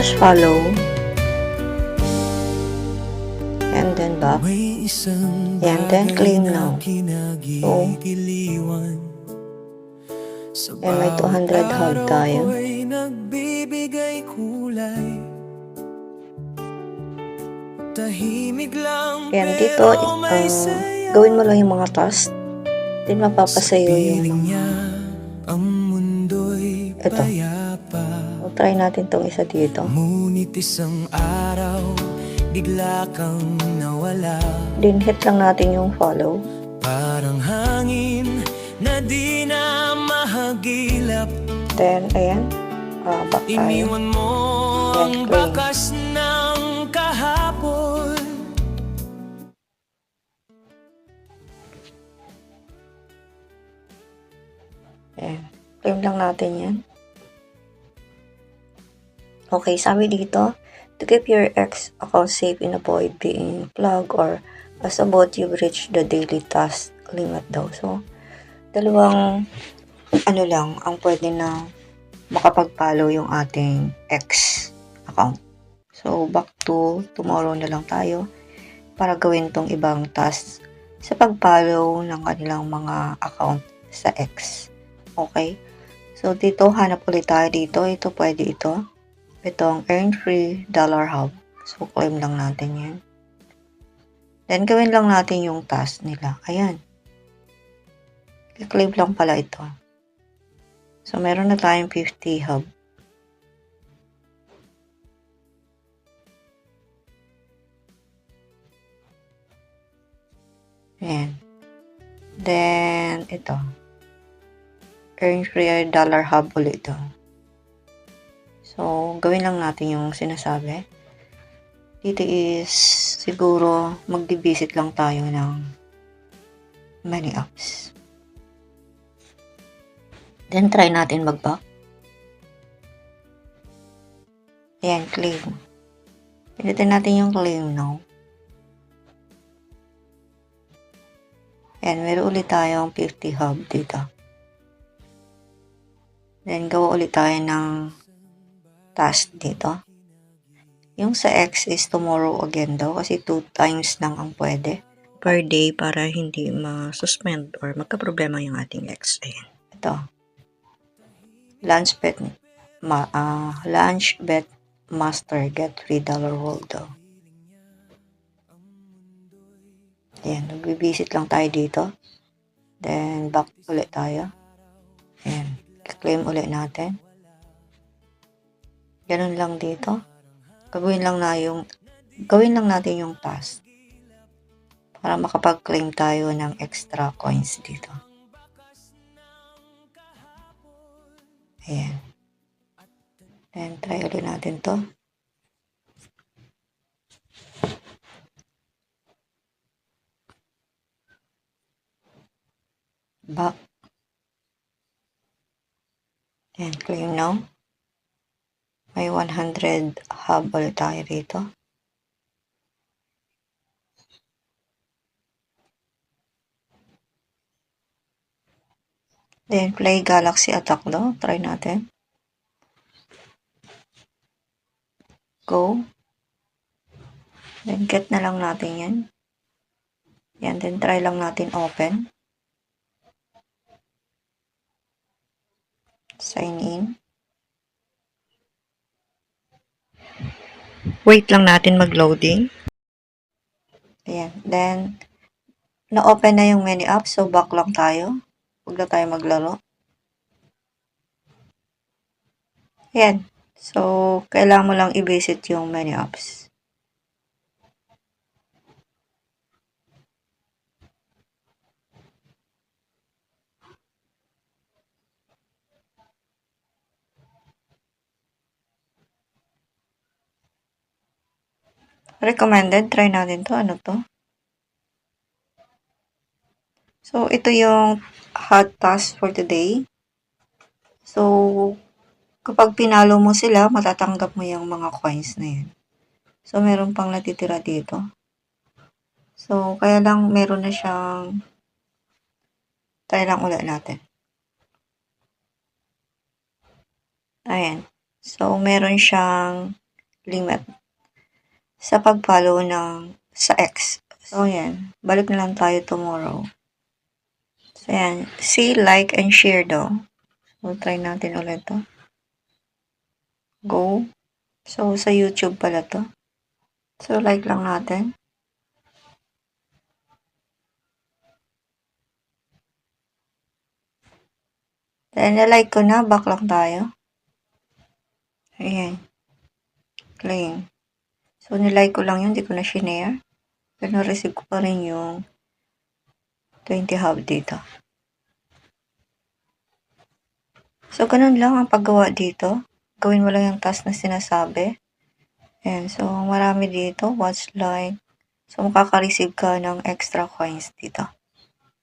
just follow. And then back. And then claim now. So, and may 200 hub tayo. Yan, dito, gawin mo lang yung mga task. Then, mapapasayo yung mga ito. So, try natin tong isa dito. Ngunit isang araw, bigla kang nawala. Then, hit lang natin yung follow. Parang hangin na di na mahagilap. Then, ayan. Back tayo. Iniwan mo ang bakas ng kahapon. Ayan. Claim lang natin yan. Okay, sabi dito, to keep your X account safe and avoid being flagged or as about you've reached the daily task limit daw. So, dalawang ano lang ang pwede na makapag-follow yung ating X account. So, back to tomorrow na lang tayo para gawin tong ibang task sa pag-follow ng kanilang mga account sa X. Okay? So, dito, hanap ulit tayo dito. Ito, pwede ito. Itong earn free dollar hub. So, claim lang natin yan. Then, gawin lang natin yung task nila. Ayan. I-claim lang pala ito. So, meron na tayong 50 hub. Ayan. Then, ito. Earn free dollar hub ulit ito. So, gawin lang natin yung sinasabi. Dito is, siguro, mag-visit lang tayo ng many apps. Then, try natin mag-back. Ayan, claim. Pilitin natin yung claim now. Ayan, meron ulit tayong 50 hub dito. Then, gawa ulit tayo ng task dito. Yung sa X is tomorrow again daw kasi 2 times lang ang pwede per day para hindi ma-suspend or magka-problema yung ating X. Ayan. Ito. Lunch bet master get $3 roll daw. Ayan. Nag-visit lang tayo dito. Then, back ulit tayo. Ayan. Claim ulit natin. Ganun lang dito. Gawin lang natin yung task para makapag-claim tayo ng extra coins dito. Ayan. Then, try ulit natin to. Back. And claim now. May 100 hub ulit tayo rito. Then, play Galaxy Attack daw. Try natin. Go. Then, get na lang natin yan. Yan, then try lang natin open. Sign in. Wait lang natin mag-loading. Ayan. Then, na-open na yung menu app. So, back lang tayo. Huwag na tayo maglaro. Ayan. So, kailangan mo lang i-visit yung menu apps. Recommended. Try natin to. Ano to? So, ito yung hot task for today. So, kapag pinalo mo sila, matatanggap mo yung mga coins na yan. So, meron pang natitira dito. So, kaya lang meron na siyang try lang ulit natin. Ayan. So, meron siyang limit sa pag-follow sa X. So, yan. Balik na lang tayo tomorrow. So, yan. See, like, and share daw. So, try natin ulit to. Go. So, sa YouTube pala to. So, like lang natin. Then, na-like ko na. Back lang tayo. Ayan. Claim. So, nilike ko lang yun. Hindi ko na shinare. Pero na-receive ko pa rin yung 20 hub dito. So, ganun lang ang paggawa dito. Gawin mo lang yung task na sinasabi. Ayan. So, marami dito. Watch, like. So, makaka-receive ka ng extra coins dito.